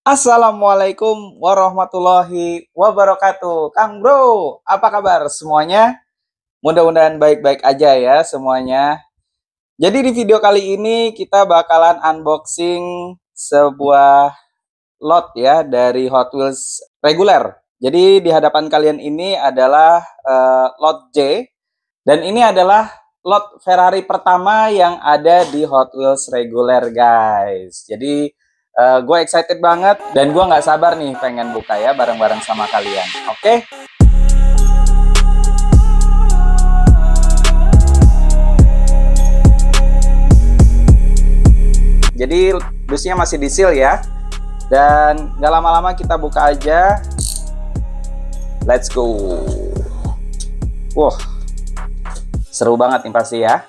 Assalamualaikum warahmatullahi wabarakatuh. Kang Bro, apa kabar semuanya? Mudah-mudahan baik-baik aja ya semuanya. Jadi di video kali ini kita bakalan unboxing sebuah lot ya dari Hot Wheels reguler. Jadi di hadapan kalian ini adalah lot J, dan ini adalah lot Ferrari pertama yang ada di Hot Wheels reguler guys. Jadi gue excited banget dan gue nggak sabar nih pengen buka ya bareng-bareng sama kalian. Oke? Jadi dusnya masih di seal ya. Dan nggak lama-lama kita buka aja. Let's go. Wah, seru banget nih pasti ya.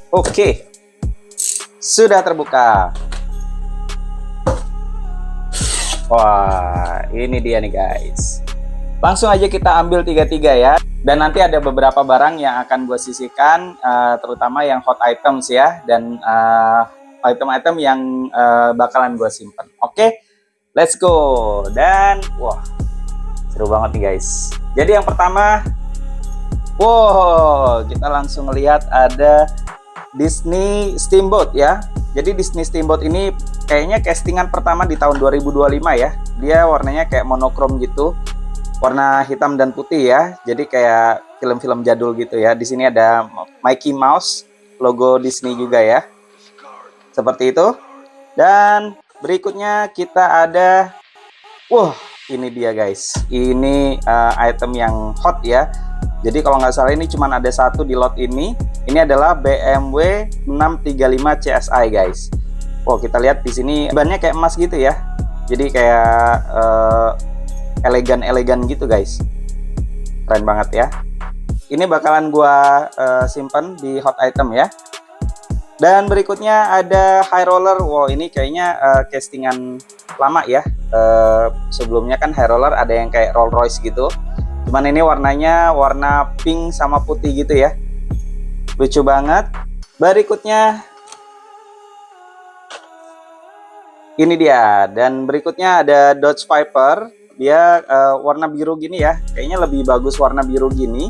Oke, sudah terbuka. Wah, ini dia nih guys. Langsung aja kita ambil tiga-tiga ya. Dan nanti ada beberapa barang yang akan gue sisihkan, terutama yang hot items ya. Dan item-item yang bakalan gue simpen. Oke, let's go. Dan wah, seru banget nih guys. Jadi yang pertama, wow, kita langsung ngelihat ada Disney Steamboat ya. Jadi Disney Steamboat ini kayaknya castingan pertama di tahun 2025 ya. Dia warnanya kayak monokrom gitu. Warna hitam dan putih ya. Jadi kayak film-film jadul gitu ya. Di sini ada Mickey Mouse, logo Disney juga ya. Seperti itu. Dan berikutnya kita ada, wah, ini dia guys. Ini item yang hot ya. Jadi kalau nggak salah ini cuma ada satu di lot ini. Ini adalah BMW 635 CSI guys. Wow, kita lihat di sini bannya kayak emas gitu ya. Jadi kayak elegan-elegan gitu guys. Keren banget ya. Ini bakalan gua simpen di hot item ya. Dan berikutnya ada High Roller. Wow, ini kayaknya castingan lama ya. Sebelumnya kan High Roller ada yang kayak Rolls Royce gitu. Cuman ini warnanya warna pink sama putih gitu ya. Lucu banget. Berikutnya ini dia. Dan berikutnya ada Dodge Viper. Dia warna biru gini ya. Kayaknya lebih bagus warna biru gini.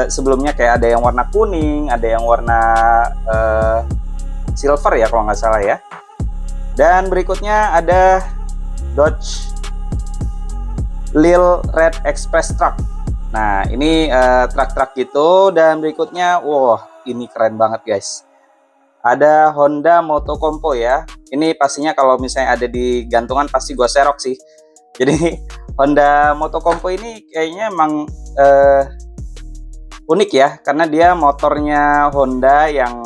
Sebelumnya kayak ada yang warna kuning, ada yang warna silver ya kalau nggak salah ya. Dan berikutnya ada Dodge Lil Red Express Truck. Nah, ini truk-truk gitu. Dan berikutnya, wah, ini keren banget guys. Ada Honda Motocompo ya. Ini pastinya kalau misalnya ada di gantungan pasti gue serok sih. Jadi Honda Motocompo ini kayaknya emang unik ya, karena dia motornya Honda yang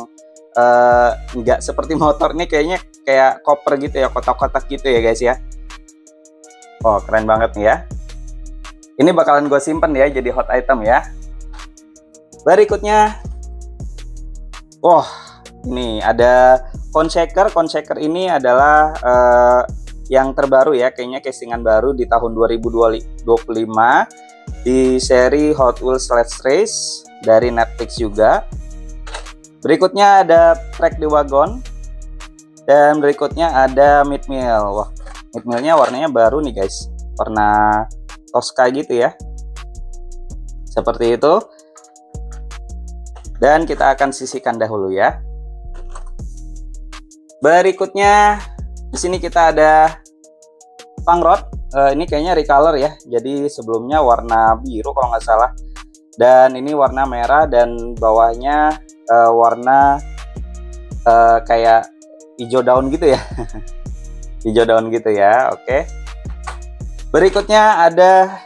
nggak seperti motor ini, kayaknya kayak koper gitu ya, kotak-kotak gitu ya guys ya. Oh, keren banget nih ya. Ini bakalan gue simpen ya jadi hot item ya. Berikutnya, wah, ini ada Conshaker. Conshaker ini adalah yang terbaru ya, kayaknya castingan baru di tahun 2025 di seri Hot Wheels Let's Race dari Netflix juga. Berikutnya ada Track the Wagon. Dan berikutnya ada Meat Mill. Wah, Meat Millnya warnanya baru nih guys, warna Tosca gitu ya, seperti itu. Dan kita akan sisihkan dahulu ya. Berikutnya di sini kita ada Punk Road. Ini kayaknya recolor ya, jadi sebelumnya warna biru kalau nggak salah, dan ini warna merah dan bawahnya warna kayak hijau daun gitu ya. Hijau daun gitu ya. Oke. Berikutnya ada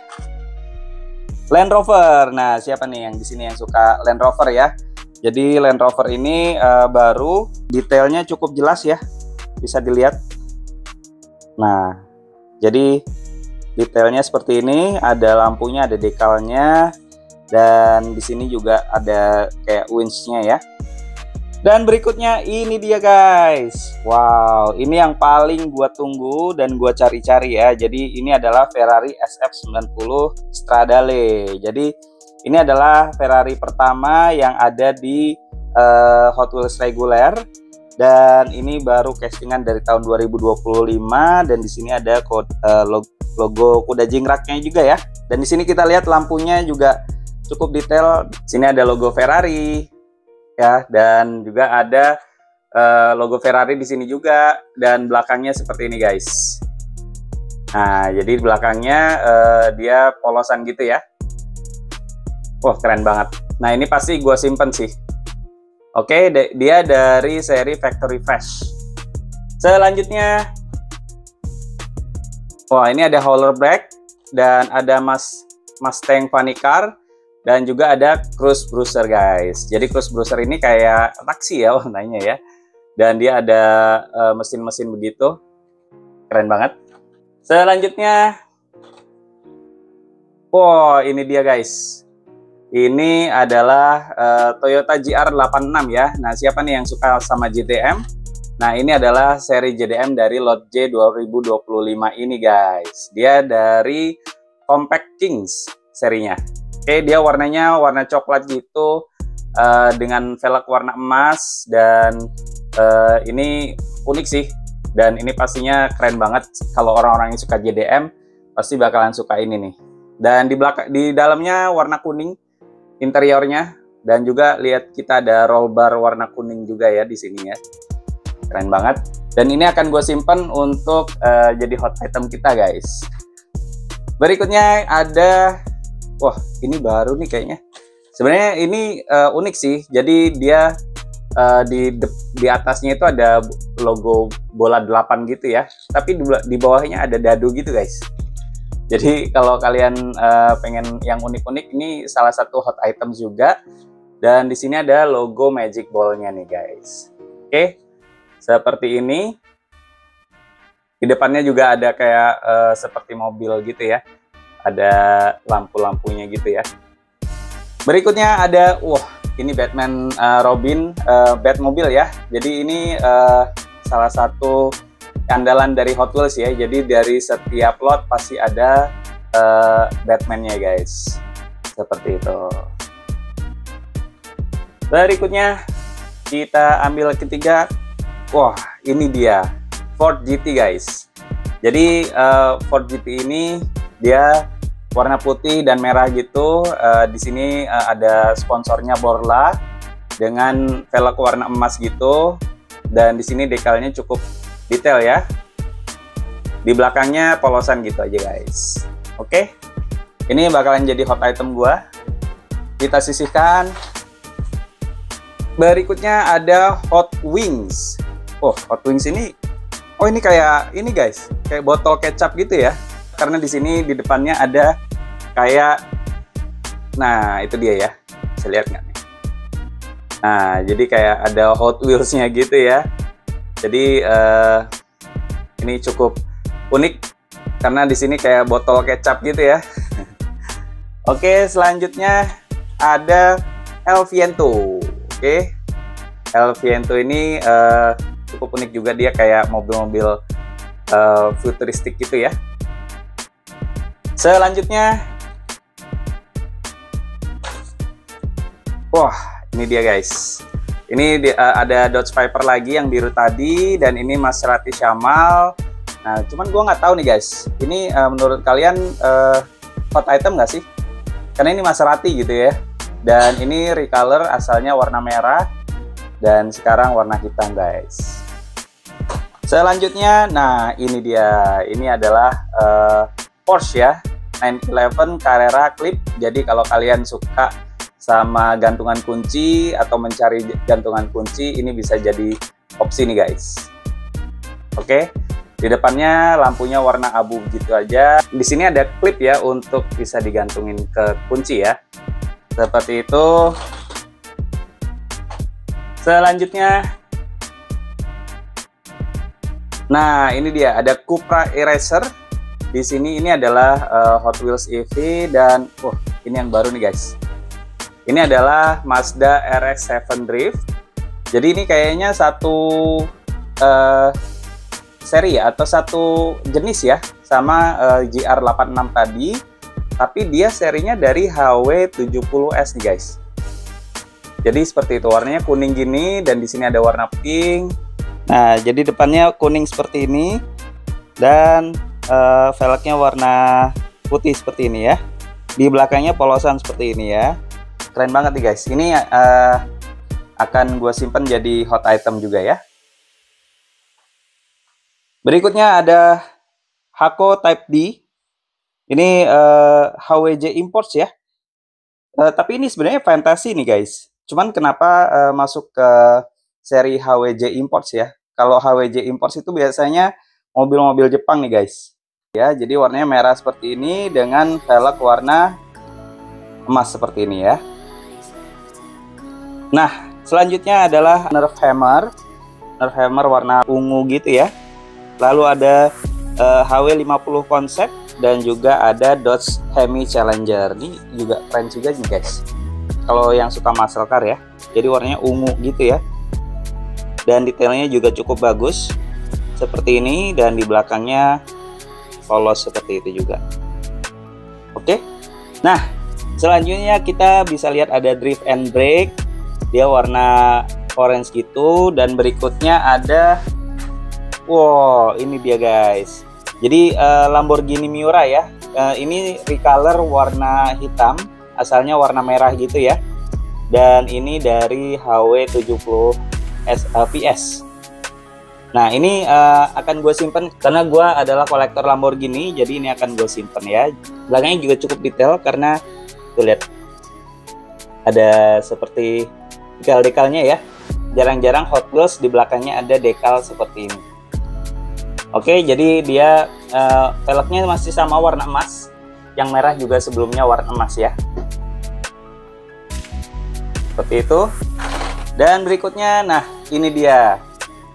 Land Rover. Nah, siapa nih yang di sini yang suka Land Rover ya? Jadi Land Rover ini baru, detailnya cukup jelas ya, bisa dilihat. Nah, jadi detailnya seperti ini, ada lampunya, ada dekalnya, dan di sini juga ada kayak winch-nya ya. Dan berikutnya ini dia guys. Wow, ini yang paling gua tunggu dan gua cari-cari ya. Jadi ini adalah Ferrari SF90 Stradale. Jadi ini adalah Ferrari pertama yang ada di Hot Wheels reguler. Dan ini baru castingan dari tahun 2025, dan di sini ada logo kuda jingraknya juga ya. Dan di sini kita lihat lampunya juga cukup detail. Sini ada logo Ferrari ya, dan juga ada logo Ferrari di sini juga, dan belakangnya seperti ini guys. Nah, jadi belakangnya dia polosan gitu ya. Wah, keren banget. Nah, ini pasti gue simpen sih. Oke, dia dari seri Factory Fresh. Selanjutnya, wah, ini ada Howler Black, dan ada Mustang Funny Car, dan juga ada Cruise Bruiser guys. Jadi Cruise Bruiser ini kayak taksi ya warnanya ya. Dan dia ada mesin-mesin begitu. Keren banget. Selanjutnya, wow, ini dia guys. Ini adalah Toyota GR86 ya. Nah, siapa nih yang suka sama JDM? Nah, ini adalah seri JDM dari lot J 2025 ini guys. Dia dari Compact Kings serinya. Oke, dia warnanya warna coklat gitu, dengan velg warna emas, dan ini unik sih. Dan ini pastinya keren banget. Kalau orang-orang yang suka JDM pasti bakalan suka ini nih. Dan di dalamnya warna kuning interiornya, dan juga lihat kita ada roll bar warna kuning juga ya di sini ya. Keren banget. Dan ini akan gue simpen untuk jadi hot item kita guys. Berikutnya ada, wah, ini baru nih kayaknya. Sebenarnya ini unik sih. Jadi dia di atasnya itu ada logo bola 8 gitu ya. Tapi di bawahnya ada dadu gitu guys. Jadi kalau kalian pengen yang unik-unik, ini salah satu hot item juga. Dan di sini ada logo Magic Ball-nya nih guys. Oke, seperti ini. Di depannya juga ada kayak seperti mobil gitu ya. Ada lampu-lampunya gitu ya. Berikutnya ada, wah, ini Batman Robin Batmobile ya. Jadi ini salah satu andalan dari Hot Wheels ya. Jadi dari setiap lot pasti ada Batman-nya guys. Seperti itu. Berikutnya kita ambil ketiga. Wah, ini dia Ford GT guys. Jadi Ford GT ini dia warna putih dan merah gitu. Di sini ada sponsornya Borla dengan velg warna emas gitu. Dan di sini dekalnya cukup detail ya. Di belakangnya polosan gitu aja guys. Oke, ini bakalan jadi hot item gua. Kita sisihkan. Berikutnya ada Hot Wings. Oh, Hot Wings ini, oh ini kayak ini guys, kayak botol kecap gitu ya. Karena di sini di depannya ada kayak, nah itu dia ya. Bisa lihat nggak nih? Nah, jadi kayak ada Hot Wheels-nya gitu ya. Jadi ini cukup unik karena di sini kayak botol kecap gitu ya. Oke, selanjutnya ada El Viento. Oke, El Viento ini cukup unik juga, dia kayak mobil-mobil futuristik gitu ya. Selanjutnya, wah, ini dia guys. Ini ada Dodge Viper lagi yang biru tadi, dan ini Maserati Shamal. Nah, cuman gue nggak tahu nih guys, ini menurut kalian hot item nggak sih? Karena ini Maserati gitu ya. Dan ini recolor, asalnya warna merah, dan sekarang warna hitam guys. Selanjutnya, nah ini dia. Ini adalah Porsche ya, 911 Carrera Clip. Jadi kalau kalian suka sama gantungan kunci atau mencari gantungan kunci, ini bisa jadi opsi nih guys. Oke, di depannya lampunya warna abu gitu aja. Di sini ada klip ya untuk bisa digantungin ke kunci ya. Seperti itu. Selanjutnya, nah ini dia, ada Cupra Eraser. Di sini ini adalah Hot Wheels EV, dan ini yang baru nih guys. Ini adalah Mazda RX-7 Drift. Jadi ini kayaknya satu seri ya, atau satu jenis ya, sama GR86 tadi. Tapi dia serinya dari HW70S nih guys. Jadi seperti itu, warnanya kuning gini dan di sini ada warna pink. Nah, jadi depannya kuning seperti ini dan velgnya warna putih seperti ini ya. Di belakangnya polosan seperti ini ya. Keren banget nih guys. Ini akan gue simpen jadi hot item juga ya. Berikutnya ada Hako Type D. Ini HWJ Imports ya. Tapi ini sebenarnya fantasi nih guys. Cuman kenapa masuk ke seri HWJ Imports ya? Kalau HWJ Imports itu biasanya mobil-mobil Jepang nih guys. Ya, jadi warnanya merah seperti ini dengan velg warna emas seperti ini ya. Nah, selanjutnya adalah Nerf Hammer. Nerf Hammer warna ungu gitu ya. Lalu ada HW50 Concept dan juga ada Dodge Hemi Challenger. Ini juga keren juga nih guys. Kalau yang suka muscle car ya. Jadi warnanya ungu gitu ya. Dan detailnya juga cukup bagus. Seperti ini dan di belakangnya polos seperti itu juga. Oke. Nah, selanjutnya kita bisa lihat ada Drift and Brake. Dia warna orange gitu dan berikutnya ada wow, ini dia guys. Jadi Lamborghini Miura ya. Ini recolor warna hitam, asalnya warna merah gitu ya. Dan ini dari HW70 PS. Nah, ini akan gue simpen karena gue adalah kolektor Lamborghini, jadi ini akan gue simpen ya. Belakangnya juga cukup detail karena tuh lihat ada seperti dekal-dekalnya ya. Jarang-jarang Hot Wheels di belakangnya ada dekal seperti ini. Oke, jadi dia velgnya masih sama warna emas. Yang merah juga sebelumnya warna emas ya. Seperti itu. Dan berikutnya, nah ini dia.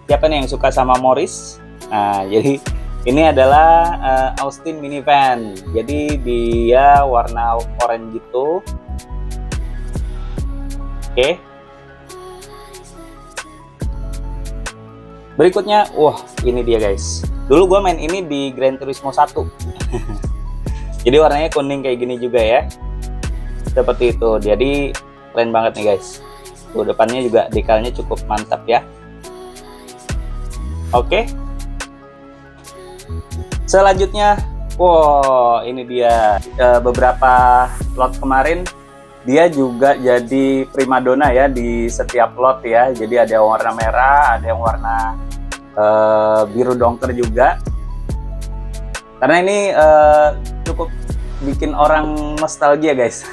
Siapa nih yang suka sama Morris? Nah, jadi ini adalah Austin minivan. Jadi dia warna oranye gitu. Oke. Berikutnya, wah ini dia guys. Dulu gue main ini di Gran Turismo 1. Jadi warnanya kuning kayak gini juga ya. Seperti itu. Jadi keren banget nih guys. Tuh depannya juga dekalnya cukup mantap ya. Oke. Selanjutnya, wow ini dia beberapa lot kemarin dia juga jadi primadona ya di setiap lot ya. Jadi ada yang warna merah, ada yang warna biru dongker juga. Karena ini cukup bikin orang nostalgia guys.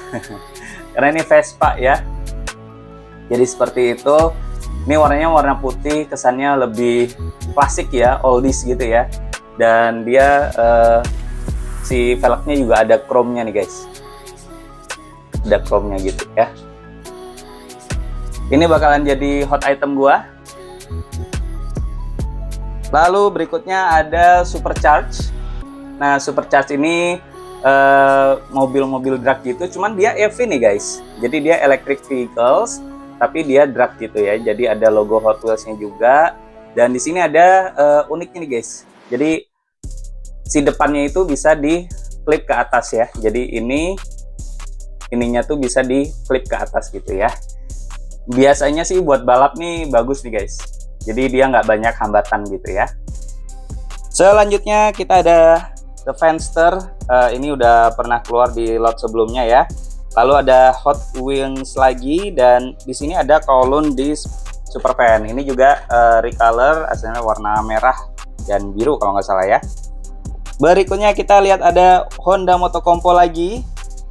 Karena ini Vespa ya. Jadi seperti itu. Ini warnanya warna putih, kesannya lebih klasik ya, oldies gitu ya. Dan dia si velgnya juga ada chrome-nya nih guys. Ada chrome-nya gitu ya. Ini bakalan jadi hot item gua. Lalu berikutnya ada Supercharge. Nah, Supercharge ini mobil-mobil drag gitu, cuman dia EV nih guys. Jadi dia electric vehicles, tapi dia drag gitu ya. Jadi ada logo Hot Wheels-nya juga. Dan di sini ada uniknya nih guys. Jadi si depannya itu bisa di flip ke atas ya. Jadi ininya tuh bisa di flip ke atas gitu ya. Biasanya sih buat balap nih bagus nih guys. Jadi dia nggak banyak hambatan gitu ya. Selanjutnya kita ada The Fenster. Ini udah pernah keluar di lot sebelumnya ya. Lalu ada Hot Wheels lagi dan di sini ada Kowloon di Super Fan. Ini juga recolor, asalnya warna merah dan biru kalau nggak salah ya. Berikutnya kita lihat ada Honda Motokompo lagi.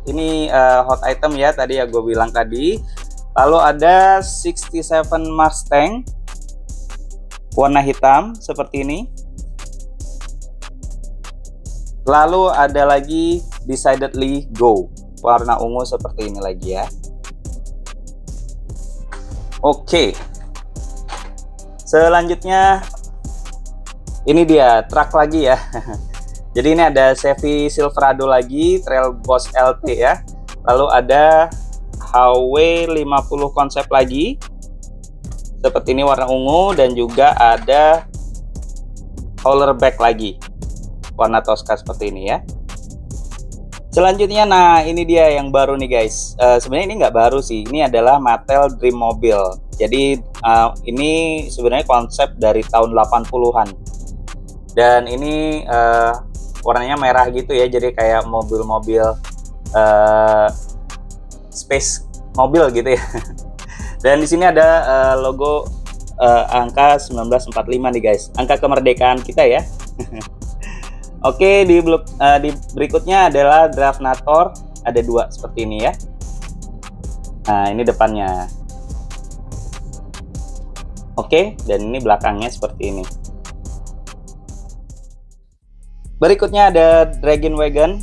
Ini hot item ya, tadi ya gue bilang tadi. Lalu ada 67 Mustang warna hitam seperti ini. Lalu ada lagi Decidedly Go warna ungu seperti ini lagi ya. Oke. Selanjutnya ini dia truk lagi ya. Jadi ini ada Chevy Silverado lagi, Trail Boss LT ya. Lalu ada HW50 Concept lagi. Seperti ini warna ungu dan juga ada Haulerback lagi. Warna Tosca seperti ini ya. Selanjutnya, nah ini dia yang baru nih guys. Sebenarnya ini nggak baru sih, ini adalah Mattel Dream Mobile. Jadi ini sebenarnya konsep dari tahun 80-an. Dan ini warnanya merah gitu ya, jadi kayak mobil-mobil space mobil gitu ya. Dan di sini ada logo angka 1945 nih guys, angka kemerdekaan kita ya. Oke, di berikutnya adalah Draftnator, ada dua seperti ini ya. Nah, ini depannya. Oke, dan ini belakangnya seperti ini. Berikutnya ada Dragon Wagon,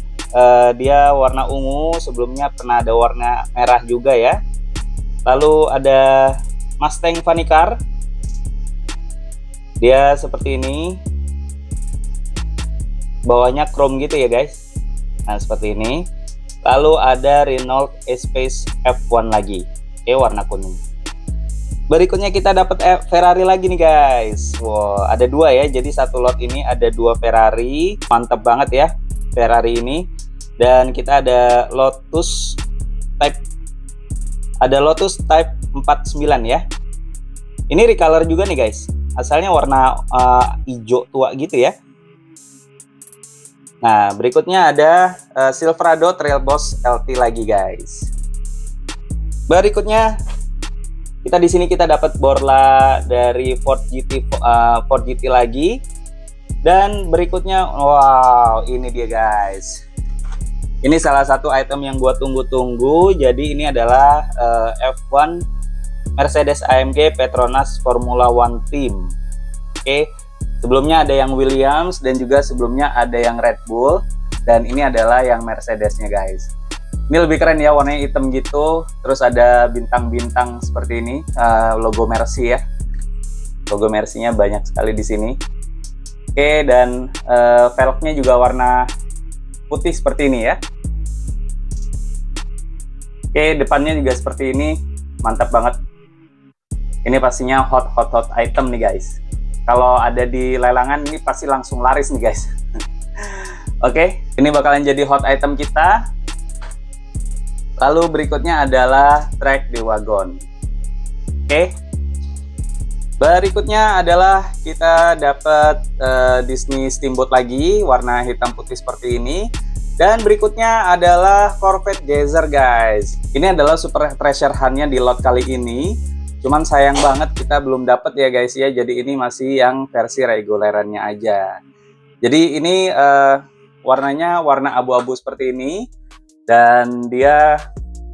dia warna ungu, sebelumnya pernah ada warna merah juga ya. Lalu ada Mustang Funny Car, dia seperti ini. Bawahnya chrome gitu ya guys. Nah seperti ini. Lalu ada Renault Espace F1 lagi, warna kuning. Berikutnya kita dapat Ferrari lagi nih guys. Wow, ada dua ya, jadi satu lot ini ada dua Ferrari. Mantap banget ya Ferrari ini. Dan kita ada Lotus Type 49 ya. Ini recolor juga nih guys, asalnya warna hijau tua gitu ya. Nah, berikutnya ada Silverado Trail Boss LT lagi, guys. Berikutnya kita di sini kita dapat Borla dari Ford GT lagi. Dan berikutnya, wow, ini dia, guys. Ini salah satu item yang gua tunggu-tunggu. Jadi ini adalah F1 Mercedes AMG Petronas Formula One Team. Oke. Sebelumnya ada yang Williams dan juga sebelumnya ada yang Red Bull, dan ini adalah yang Mercedesnya guys. Ini lebih keren ya, warnanya hitam gitu, terus ada bintang-bintang seperti ini, logo Mercy ya. Logo Mercy-nya banyak sekali di sini. Oke, dan velgnya juga warna putih seperti ini ya. Oke, depannya juga seperti ini, mantap banget. Ini pastinya hot item nih guys. Kalau ada di lelangan ini pasti langsung laris nih guys. Oke, ini bakalan jadi hot item kita. Lalu berikutnya adalah track di wagon. Oke. Berikutnya adalah kita dapat Disney Steamboat lagi, warna hitam putih seperti ini. Dan berikutnya adalah Corvette Geyser guys. Ini adalah super treasure hunt-nya di lot kali ini. Cuman sayang banget kita belum dapat ya guys ya. Jadi ini masih yang versi regulerannya aja. Jadi ini warnanya warna abu-abu seperti ini. Dan dia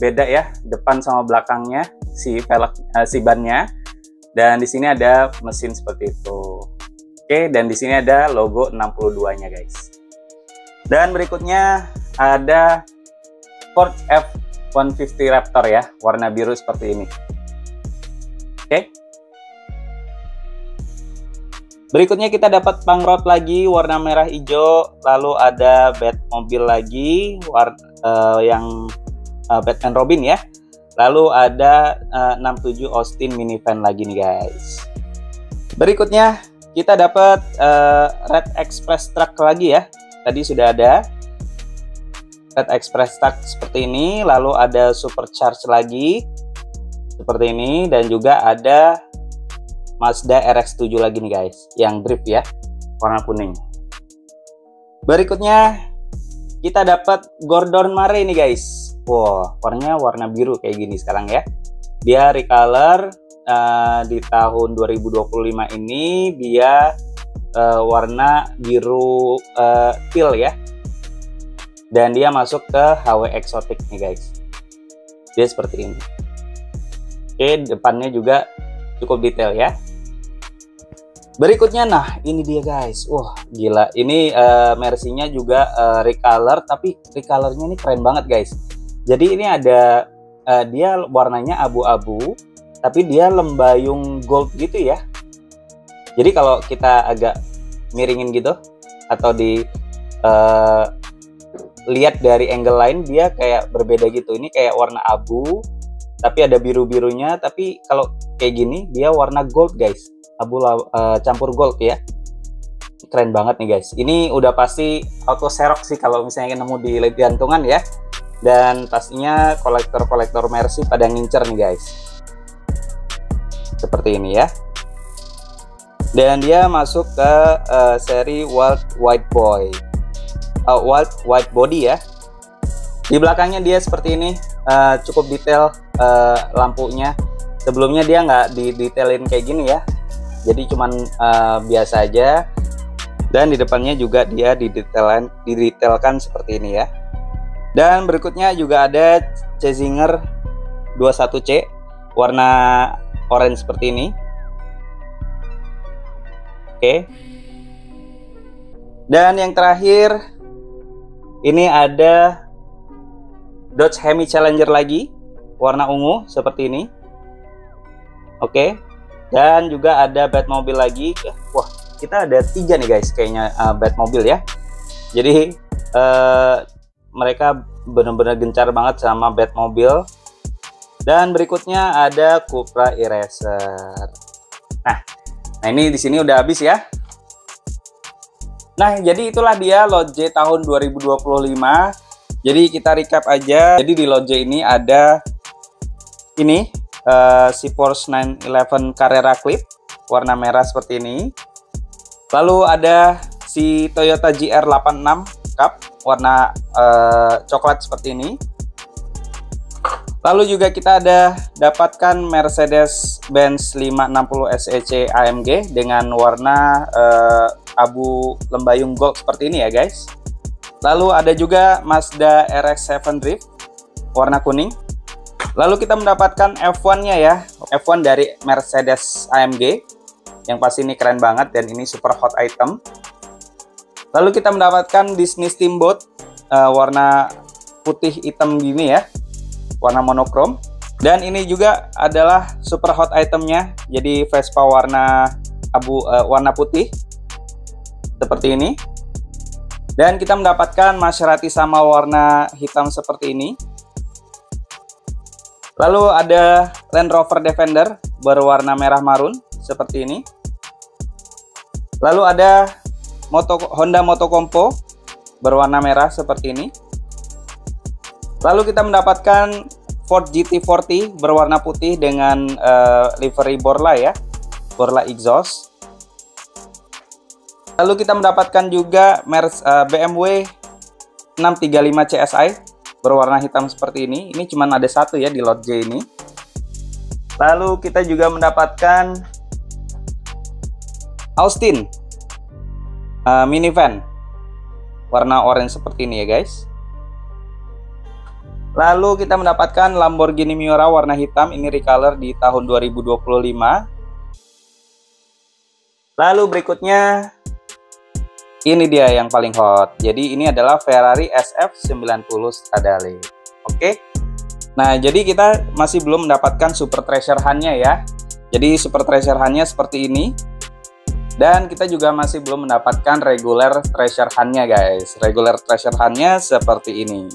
beda ya, depan sama belakangnya si bannya. Dan di sini ada mesin seperti itu. Oke, dan di sini ada logo 62-nya guys. Dan berikutnya ada Ford F-150 Raptor ya, warna biru seperti ini. Oke. Berikutnya kita dapat Pangrod lagi warna merah hijau, lalu ada Batmobile lagi yang Batman Robin ya. Lalu ada 67 Austin minivan lagi nih guys. Berikutnya kita dapat Red Express Truck lagi ya. Tadi sudah ada Red Express Truck seperti ini, lalu ada Supercharge lagi seperti ini, dan juga ada Mazda RX-7 lagi nih guys, yang drift ya, warna kuning. Berikutnya kita dapat Gordon Murray nih guys. Wow, warnanya warna biru kayak gini sekarang ya. Dia recolor di tahun 2025 ini, dia warna biru teal ya. Dan dia masuk ke HW Exotic nih guys. Dia seperti ini. Oke, depannya juga cukup detail ya. Berikutnya, nah ini dia guys. Wah gila, ini Mercy-nya juga recolor, tapi recolornya ini keren banget guys. Jadi ini ada dia warnanya abu-abu, tapi dia lembayung gold gitu ya. Jadi kalau kita agak miringin gitu atau lihat dari angle lain, dia kayak berbeda gitu. Ini kayak warna abu, tapi ada biru-birunya. Tapi kalau kayak gini dia warna gold guys, abu campur gold ya. keren banget nih guys. Ini udah pasti auto serok sih kalau misalnya nemu di gantungan ya. Dan pastinya kolektor-kolektor Mercy pada ngincer nih guys. Seperti ini ya. Dan dia masuk ke seri Wild White Body ya. Di belakangnya dia seperti ini, cukup detail lampunya. Sebelumnya dia nggak didetailin kayak gini ya. Jadi cuman biasa aja. Dan di depannya juga dia didetailkan seperti ini ya. Dan berikutnya juga ada Chazinger 21C warna orange seperti ini. Oke. Dan yang terakhir ini ada Dodge Hemi Challenger lagi warna ungu seperti ini. Oke. Dan juga ada Batmobile lagi. Wah, kita ada 3 nih guys kayaknya Batmobile ya. Jadi mereka benar-benar gencar banget sama Batmobile. Dan berikutnya ada Cupra E-Racer. Nah ini di sini udah habis ya. Nah, jadi itulah dia Lot J tahun 2025. Jadi kita recap aja. Jadi di Lot J ini ada ini si Porsche 911 Carrera Clip warna merah seperti ini. Lalu ada si Toyota GR86 Cup warna coklat seperti ini. Lalu juga kita ada dapatkan Mercedes-Benz 560 SEC AMG dengan warna abu lembayung gold seperti ini ya guys. Lalu ada juga Mazda RX-7 Drift warna kuning. Lalu kita mendapatkan F1-nya ya, F1 dari Mercedes AMG yang pasti ini keren banget dan ini super hot item. Lalu kita mendapatkan Disney Steamboat warna putih hitam gini ya, warna monokrom. Dan ini juga adalah super hot itemnya, jadi Vespa warna warna putih seperti ini. Dan kita mendapatkan Maserati sama warna hitam seperti ini. Lalu ada Land Rover Defender berwarna merah marun seperti ini. Lalu ada Honda Motocompo berwarna merah seperti ini. Lalu kita mendapatkan Ford GT40 berwarna putih dengan livery Borla ya, Borla exhaust. Lalu kita mendapatkan juga BMW 635 CSI berwarna hitam seperti ini. Ini cuma ada satu ya di Lot J ini. Lalu kita juga mendapatkan Austin minivan warna orange seperti ini ya guys. Lalu kita mendapatkan Lamborghini Miura warna hitam, ini recolor di tahun 2025. Lalu berikutnya ini dia yang paling hot. Jadi ini adalah Ferrari SF90 Stradale. Oke. Nah, jadi kita masih belum mendapatkan Super Treasure Hunt-nya ya. Jadi Super Treasure Hunt-nya seperti ini. Dan kita juga masih belum mendapatkan Regular Treasure Hunt-nya guys. Regular Treasure Hunt-nya seperti ini.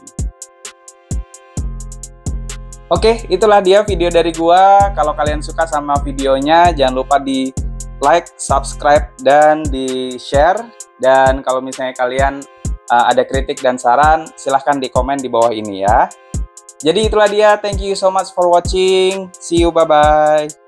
Oke, itulah dia video dari gua. Kalau kalian suka sama videonya, jangan lupa di like, subscribe, dan di share. Dan kalau misalnya kalian ada kritik dan saran, silahkan di komen di bawah ini ya. Jadi itulah dia, thank you so much for watching. See you, bye-bye.